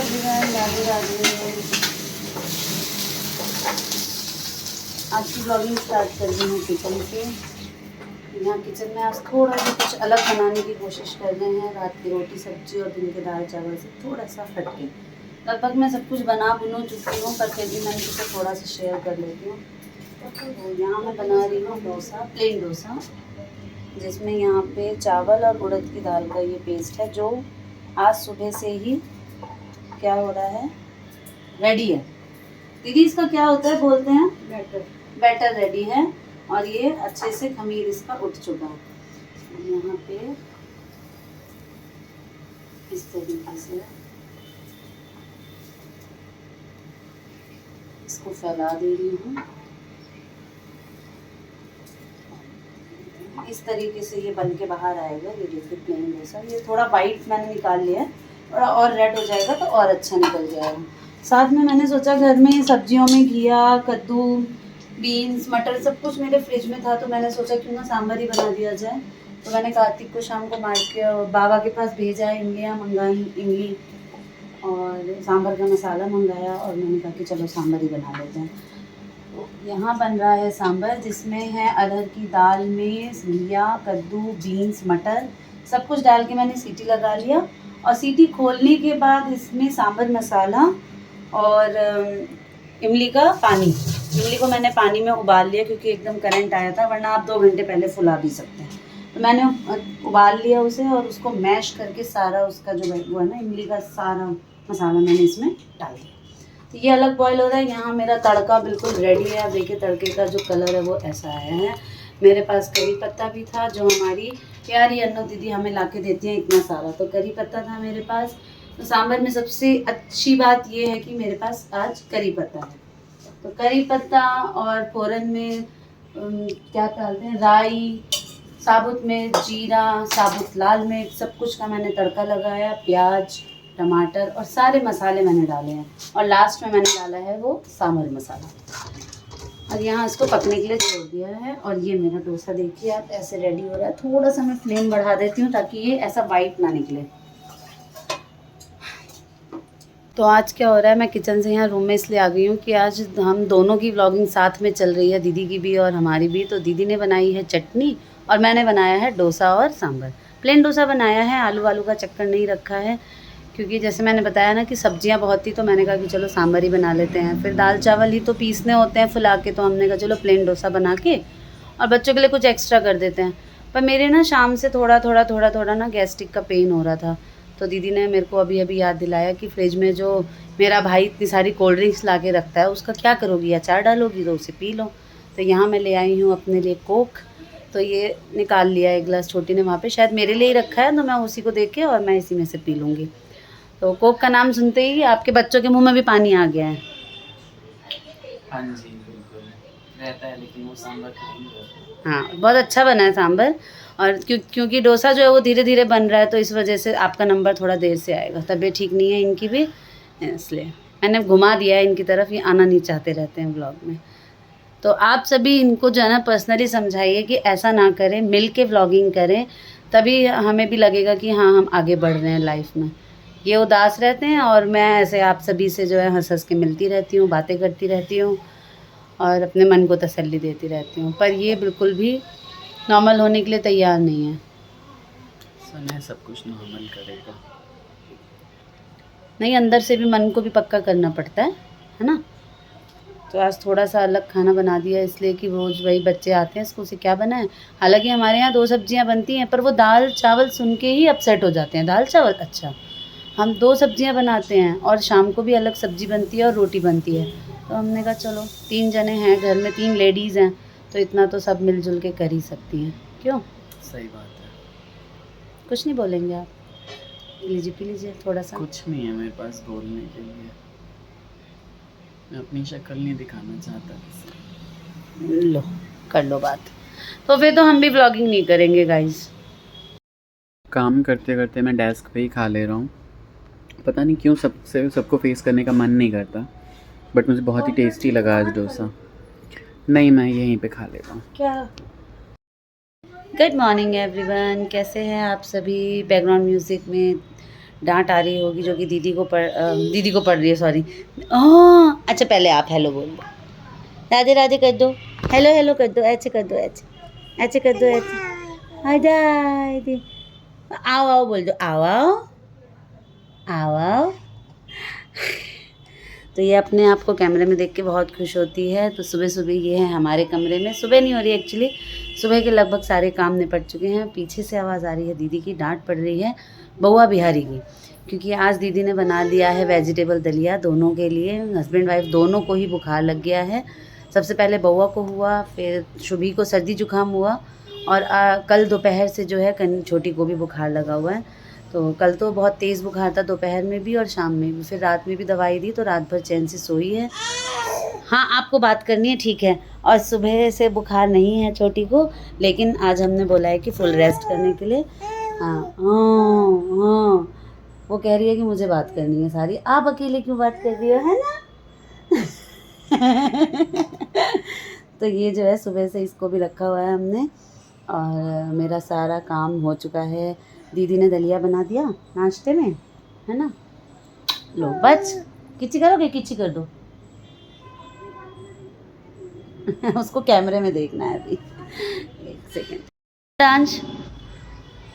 Everyone, Radhe Radhe. आज की blogging start कर रही हूँ किचन से। यहाँ किचन में आज थोड़ा सा कुछ अलग बनाने की कोशिश कर रहे हैं। रात की रोटी सब्जी और दिन के दाल चावल से थोड़ा सा हटके। लगभग मैं सब कुछ बना बुनू चुकी हूँ, पर फिर भी मैंने सोचा थोड़ा सा शेयर कर लेती हूँ। तो यहाँ मैं बना रही हूँ डोसा, प्लेन डोसा, जिसमें यहाँ पे चावल और उड़द की दाल का ये पेस्ट है, जो आज सुबह से ही क्या हो रहा है, रेडी है। दीदी इसका क्या होता है, बोलते हैं बैटर रेडी है, और ये अच्छे से खमीर इसका उठ चुका है। यहाँ पे इस तरीके से इसको फैला दे रही हूँ। इस तरीके से ये बन के बाहर आएगा। ये देखिए प्लेन डोसा। ये थोड़ा वाइट मैंने निकाल लिया है, थोड़ा और रेड हो जाएगा तो और अच्छा निकल जाएगा। साथ में मैंने सोचा घर में सब्जियों में घिया, कद्दू, बीन्स, मटर सब कुछ मेरे फ्रिज में था, तो मैंने सोचा क्यों ना सांभर ही बना दिया जाए। तो मैंने कार्तिक को शाम को मार्केट बाबा के पास भेजा, इमलियाँ मंगाई, इमली और सांभर का मसाला मंगाया, और मैंने कहा कि चलो सांभर ही बना लेते हैं। तो यहाँ बन रहा है सांभर, जिसमें है अरहर की दाल में घिया, कद्दू, बीन्स, मटर सब कुछ डाल के मैंने सीटी लगा लिया, और सीटी खोलने के बाद इसमें सांभर मसाला और इमली का पानी, इमली को मैंने पानी में उबाल लिया क्योंकि एकदम करंट आया था, वरना आप 2 घंटे पहले फुला भी सकते हैं। तो मैंने उबाल लिया उसे, और उसको मैश करके सारा उसका जो वो है ना, इमली का सारा मसाला मैंने इसमें डाल दिया। तो ये अलग बॉईल हो रहा है। यहाँ मेरा तड़का बिल्कुल रेडी है। आप देखिए तड़के का जो कलर है वो ऐसा आया है। मेरे पास करी पत्ता भी था, जो हमारी प्यारी अन्नू दीदी हमें ला के देती हैं इतना सारा, तो करी पत्ता था मेरे पास। तो सांभर में सबसे अच्छी बात ये है कि मेरे पास आज करी पत्ता है। तो करी पत्ता और फ़ौरन में क्या डालते हैं, राई, साबुत मिर्च, जीरा, साबुत लाल मिर्च, सब कुछ का मैंने तड़का लगाया। प्याज, टमाटर और सारे मसाले मैंने डाले हैं, और लास्ट में मैंने डाला है वो सांभर मसाला। और यहाँ इसको पकने के लिए छोड़ दिया है। और ये मेरा डोसा देखिए आप ऐसे रेडी हो रहा है। थोड़ा सा मैं फ्लेम बढ़ा देती हूँ ताकि ये ऐसा वाइट ना निकले। तो आज क्या हो रहा है, मैं किचन से यहाँ रूम में इसलिए आ गई हूँ कि आज हम दोनों की व्लॉगिंग साथ में चल रही है, दीदी की भी और हमारी भी। तो दीदी ने बनाई है चटनी और मैंने बनाया है डोसा और सांभर। प्लेन डोसा बनाया है, आलू वालू का चक्कर नहीं रखा है, क्योंकि जैसे मैंने बताया ना कि सब्जियां बहुत थी, तो मैंने कहा कि चलो सांभर ही बना लेते हैं। फिर दाल चावल ही तो पीसने होते हैं फुला के, तो हमने कहा चलो प्लेन डोसा बना के और बच्चों के लिए कुछ एक्स्ट्रा कर देते हैं। पर मेरे ना शाम से थोड़ा ना गैस्ट्रिक का पेन हो रहा था, तो दीदी ने मेरे को अभी अभी याद दिलाया कि फ्रिज में जो मेरा भाई इतनी सारी कोल्ड ड्रिंक्स ला के रखता है, उसका क्या करोगी, अचार डालोगी तो उसे पी लो। तो यहाँ मैं ले आई हूँ अपने लिए कोक। तो ये निकाल लिया एक गिलास, छोटी ने वहाँ पे शायद मेरे लिए ही रखा है, तो मैं उसी को देख के और मैं इसी में से पी लूँगी। तो कोक का नाम सुनते ही आपके बच्चों के मुंह में भी पानी आ गया है। हाँ जी बिल्कुल रहता है, लेकिन वो सांभर नहीं रहता। हाँ, बहुत अच्छा बना है सांभर। और क्योंकि डोसा जो है वो धीरे धीरे बन रहा है, तो इस वजह से आपका नंबर थोड़ा देर से आएगा। तबीयत ठीक नहीं है इनकी भी, इसलिए मैंने घुमा दिया है इनकी तरफ। ये आना नहीं चाहते रहते हैं व्लॉग में। तो आप सभी इनको जो है ना पर्सनली समझाइए कि ऐसा ना करें, मिल के व्लॉगिंग करें, तभी हमें भी लगेगा कि हाँ हम आगे बढ़ रहे हैं लाइफ में। ये उदास रहते हैं और मैं ऐसे आप सभी से जो है हंस हंस के मिलती रहती हूँ, बातें करती रहती हूँ और अपने मन को तसल्ली देती रहती हूँ। पर ये बिल्कुल भी नॉर्मल होने के लिए तैयार नहीं है। समय सब कुछ नॉर्मल करेगा। नहीं, अंदर से भी मन को भी पक्का करना पड़ता है ना। तो आज थोड़ा सा अलग खाना बना दिया, इसलिए कि रोज़ वही बच्चे आते हैं स्कूल से, क्या बनाए। हालांकि हमारे यहाँ 2 सब्जियाँ बनती हैं, पर वो दाल चावल सुन के ही अपसेट हो जाते हैं। दाल चावल अच्छा, हम 2 सब्जियाँ बनाते हैं और शाम को भी अलग सब्जी बनती है और रोटी बनती है। तो हमने कहा चलो 3 जने हैं घर में, 3 लेडीज़ हैं, तो इतना तो सब मिलजुल के कर ही सकती हैं, क्यों। सही बात है। कुछ नहीं बोलेंगे आप, लीजिए पी लीजिए थोड़ा सा। कुछ नहीं है मेरे पास बोलने के लिए, मैं अपनी शक्ल नहीं दिखाना चाहता किसी। लो कर लो बात। तो फिर तो हम भी व्लॉगिंग नहीं करेंगे गाइस। काम करते करते मैं डेस्क पे ही खा ले रहा हूँ। पता नहीं क्यों सबको फेस करने का मन नहीं करता, बट मुझे बहुत ही टेस्टी लगा आज डोसा। नहीं, मैं यहीं पे खा लेता हूँ। क्या। गुड मॉर्निंग एवरीवन, कैसे हैं आप सभी। बैकग्राउंड म्यूज़िक में डांट आ रही होगी जो कि दीदी को पड़ रही है, सॉरी। अच्छा पहले आप हेलो बोल दो, राधे राधे कर दो, हेलो हेलो कर दो, ऐसे कर दो, ऐसे ऐसे कर दो, ऐसे आ जाए, आओ आओ बोल दो, आओ आओ आओ आओ। तो ये अपने आप को कैमरे में देख के बहुत खुश होती है। तो सुबह सुबह ये है हमारे कमरे में, सुबह नहीं हो रही एक्चुअली, सुबह के लगभग सारे काम निपट चुके हैं। पीछे से आवाज़ आ रही है दीदी की, डांट पड़ रही है बउआ बिहारी की, क्योंकि आज दीदी ने बना दिया है वेजिटेबल दलिया दोनों के लिए। हस्बैंड वाइफ दोनों को ही बुखार लग गया है। सबसे पहले बउआ को हुआ, फिर शुभी को सर्दी जुकाम हुआ, और कल दोपहर से जो है छोटी को भी बुखार लगा हुआ है। तो कल तो बहुत तेज़ बुखार था, दोपहर में भी और शाम में भी, फिर रात में भी दवाई दी तो रात भर चैन से सोई है। हाँ आपको बात करनी है, ठीक है। और सुबह से बुखार नहीं है छोटी को, लेकिन आज हमने बोला है कि फुल रेस्ट करने के लिए। हाँ हाँ हाँ, वो कह रही है कि मुझे बात करनी है सारी, आप अकेले क्यों बात कर रही हो, है ना। तो ये जो है सुबह से इसको भी रखा हुआ है हमने, और मेरा सारा काम हो चुका है। दीदी ने दलिया बना दिया नाश्ते में, है ना। लो बच, किची करोगे, किची कर दो। उसको कैमरे में देखना है अभी, एक सेकेंड। डांस,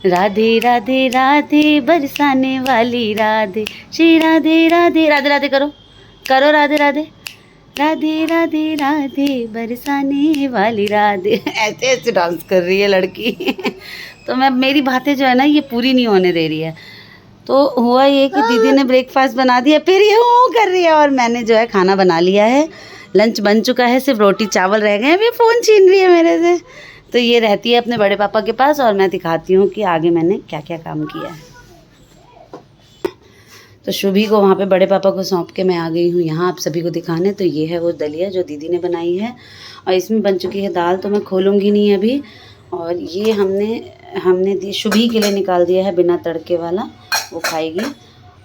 राधे राधे राधे बरसाने वाली राधे, श्री राधे राधे, राधे राधे करो, करो राधे राधे, राधे राधे राधे बरसाने वाली राधे। ऐसे ऐसे डांस कर रही है लड़की। तो मेरी बातें जो है ना ये पूरी नहीं होने दे रही है। तो हुआ ये कि दीदी ने ब्रेकफास्ट बना दिया, फिर ये कर रही है, और मैंने जो है खाना बना लिया है, लंच बन चुका है, सिर्फ रोटी चावल रह गए हैं। अभी फ़ोन छीन रही है मेरे से। तो ये रहती है अपने बड़े पापा के पास, और मैं दिखाती हूँ कि आगे मैंने क्या क्या काम किया है। तो शुभी को वहाँ पे बड़े पापा को सौंप के मैं आ गई हूँ यहाँ आप सभी को दिखाने। तो ये है वो दलिया जो दीदी ने बनाई है, और इसमें बन चुकी है दाल, तो मैं खोलूँगी नहीं अभी। और ये हमने दी शुभी के लिए निकाल दिया है बिना तड़के वाला, वो खाएगी।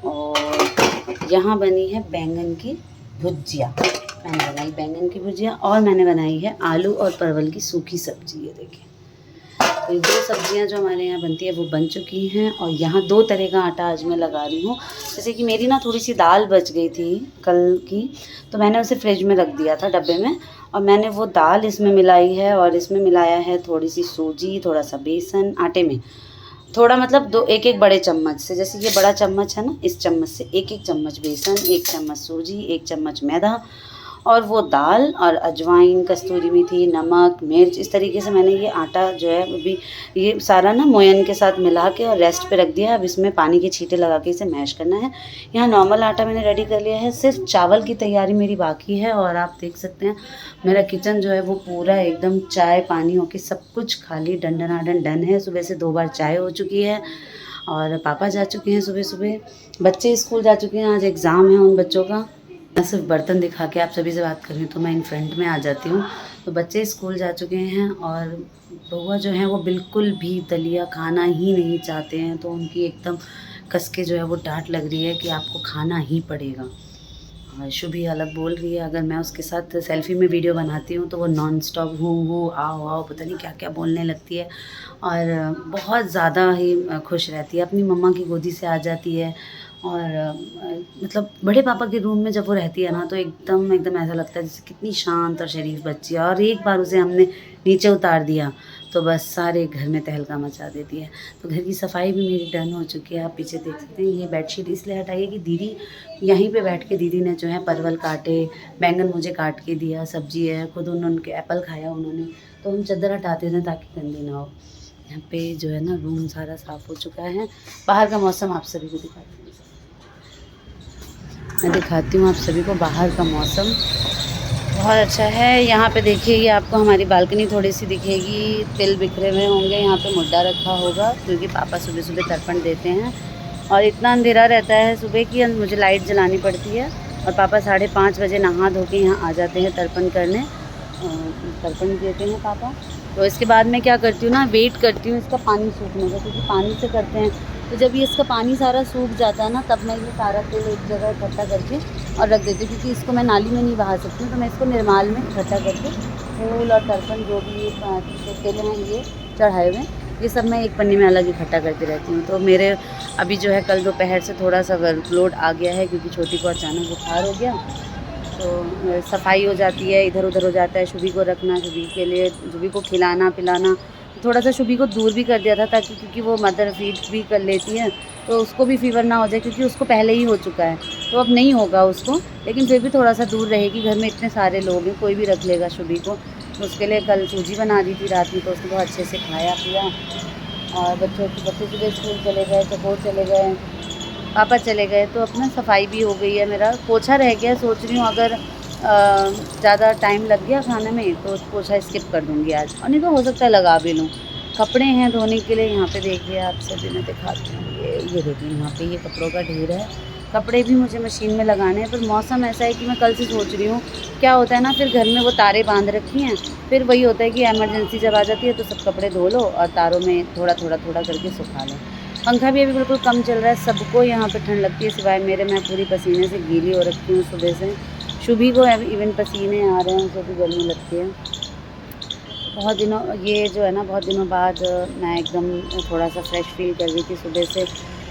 और यहाँ बनी है बैंगन की भुजिया, मैंने बनाई बैंगन की भुजिया, और मैंने बनाई है आलू और परवल की सूखी सब्जी। ये देखिए, तो ये 2 सब्जियां जो हमारे यहाँ बनती है वो बन चुकी हैं। और यहाँ 2 तरह का आटा आज मैं लगा रही हूँ। जैसे कि मेरी ना थोड़ी सी दाल बच गई थी कल की, तो मैंने उसे फ्रिज में रख दिया था डब्बे में, और मैंने वो दाल इसमें मिलाई है, और इसमें मिलाया है थोड़ी सी सूजी, थोड़ा सा बेसन आटे में, थोड़ा मतलब 1-1 बड़े चम्मच से, जैसे ये बड़ा चम्मच है ना, इस चम्मच से 1-1 चम्मच बेसन, 1 चम्मच सूजी, 1 चम्मच मैदा, और वो दाल, और अजवाइन, कस्तूरी मेथी, नमक, मिर्च, इस तरीके से मैंने ये आटा जो है अभी ये सारा ना मोयन के साथ मिला के और रेस्ट पे रख दिया है। अब इसमें पानी के छींटे लगा के इसे मैश करना है। यहाँ नॉर्मल आटा मैंने रेडी कर लिया है, सिर्फ चावल की तैयारी मेरी बाकी है। और आप देख सकते हैं मेरा किचन जो है वो पूरा एकदम चाय पानी होके सब कुछ खाली डंडनाडन डन है। सुबह से 2 बार चाय हो चुकी है, और पापा जा चुके हैं सुबह सुबह, बच्चे स्कूल जा चुके हैं, आज एग्ज़ाम है उन बच्चों का। मैं सिर्फ बर्तन दिखा के आप सभी से बात कर रही हूँ, तो मैं इन फ्रंट में आ जाती हूँ। तो बच्चे स्कूल जा चुके हैं, और बउआ जो है वो बिल्कुल भी दलिया खाना ही नहीं चाहते हैं। तो उनकी एकदम कस के जो है वो डांट लग रही है कि आपको खाना ही पड़ेगा। और शुभी अलग बोल रही है, अगर मैं उसके साथ सेल्फ़ी में वीडियो बनाती हूँ तो वो नॉन स्टॉप हूँ आओ आओ पता नहीं क्या क्या बोलने लगती है, और बहुत ज़्यादा ही खुश रहती है, अपनी मम्मा की गोदी से आ जाती है। और मतलब बड़े पापा के रूम में जब वो रहती है ना, तो एकदम ऐसा लगता है जैसे कितनी शांत और शरीफ बच्ची है। और एक बार उसे हमने नीचे उतार दिया तो बस सारे घर में तहलका मचा देती है। तो घर की सफाई भी मेरी डन हो चुकी है, आप पीछे देख सकते हैं। ये बेडशीट इसलिए हटाई है कि दीदी यहीं पे बैठ के दीदी ने जो है परवल काटे, बैंगन मुझे काट के दिया, सब्जी है, खुद उन्होंने एप्पल खाया उन्होंने, तो हम चादर हटाते थे ताकि गंदी ना हो। यहाँ पे जो है ना रूम सारा साफ़ हो चुका है। बाहर का मौसम आप सभी को दिखाती हूँ, मैं दिखाती हूँ आप सभी को बाहर का मौसम बहुत अच्छा है। यहाँ पे देखिए, ये आपको हमारी बालकनी थोड़ी सी दिखेगी, तिल बिखरे हुए होंगे, यहाँ पे मुड्डा रखा होगा क्योंकि पापा सुबह सुबह तर्पण देते हैं। और इतना अंधेरा रहता है सुबह की, मुझे लाइट जलानी पड़ती है। और पापा 5:30 बजे नहा धो के यहाँ आ जाते हैं तर्पण करने, तर्पण देते हैं पापा। तो इसके बाद मैं क्या करती हूँ ना, वेट करती हूँ इसका पानी सूखने का, क्योंकि पानी से करते हैं। तो जब ये इसका पानी सारा सूख जाता है ना, तब मैं ये सारा तेल एक जगह इकट्ठा करके और रख देती हूँ, क्योंकि इसको मैं नाली में नहीं बहा सकती हूँ। तो मैं इसको निर्माल में इकट्ठा करके फूल और तर्पण जो भी तेल हैं ये चढ़ाए हुए ये सब मैं एक पन्नी में अलग इकट्ठा करती रहती हूँ। तो मेरे अभी जो है कल दोपहर से थोड़ा सा वर्कलोड आ गया है, क्योंकि छोटी को अचानक बुखार हो गया। तो सफाई हो जाती है, इधर उधर हो जाता है, शुभी को रखना, शुभी के लिए शुभी को खिलाना पिलाना। थोड़ा सा शुभी को दूर भी कर दिया था, ताकि क्योंकि वो मदर फीड भी कर लेती है, तो उसको भी फ़ीवर ना हो जाए, क्योंकि उसको पहले ही हो चुका है। तो अब नहीं होगा उसको, लेकिन फिर भी थोड़ा सा दूर रहेगी। घर में इतने सारे लोग हैं, कोई भी रख लेगा शुभी को। तो उसके लिए कल सूजी बना दी थी रात में, तो उसने बहुत अच्छे से खाया पिया। और बच्चे सुबह स्कूल चले गए, चकोर चले गए, पापा चले गए, तो अपना सफाई भी हो गई है। मेरा पोछा रह गया, सोच रही हूँ अगर ज़्यादा टाइम लग गया खाने में तो पोछा स्किप कर दूँगी आज, और नहीं तो हो सकता है लगा भी लूँ। कपड़े हैं धोने के लिए, यहाँ पे देखिए आप सभी, मैं दिखाती हूँ। ये देखिए यहाँ पे ये कपड़ों का ढेर है। कपड़े भी मुझे मशीन में लगाने हैं, पर मौसम ऐसा है कि मैं कल से सोच रही हूँ, क्या होता है ना, फिर घर में वो तारें बांध रखी हैं, फिर वही होता है कि इमरजेंसी जब आ जाती है तो सब कपड़े धो लो और तारों में थोड़ा थोड़ा थोड़ा करके सुखा लो। पंखा भी अभी बिल्कुल कम चल रहा है, सबको यहाँ पे ठंड लगती है सिवाय मेरे। मैं पूरी पसीने से गीली हो रखी हूँ सुबह से। शुभी को इवन पसीने आ रहे हैं, उसे भी गर्मी लगती है। बहुत दिनों ये जो है ना, बहुत दिनों बाद मैं एकदम थोड़ा सा फ्रेश फील कर रही थी सुबह से,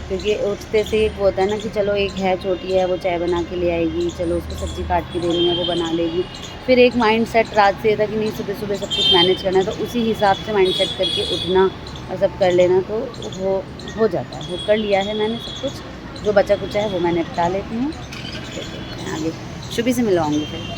क्योंकि उठते से एक वो होता है ना कि चलो एक है छोटी है, वो चाय बना के ले आएगी, चलो उसको सब्ज़ी काट के देनी है, वो बना लेगी। फिर एक माइंड सेट रात से था कि नहीं सुबह सुबह सब कुछ मैनेज करना है, तो उसी हिसाब से माइंड सेट करके उठना और सब कर लेना, तो वो हो जाता है। वो कर लिया है मैंने सब कुछ, जो बचा कुचा है वो मैं निपटा लेती हूँ। तो आगे शुभी से मिलवाऊँगी फिर।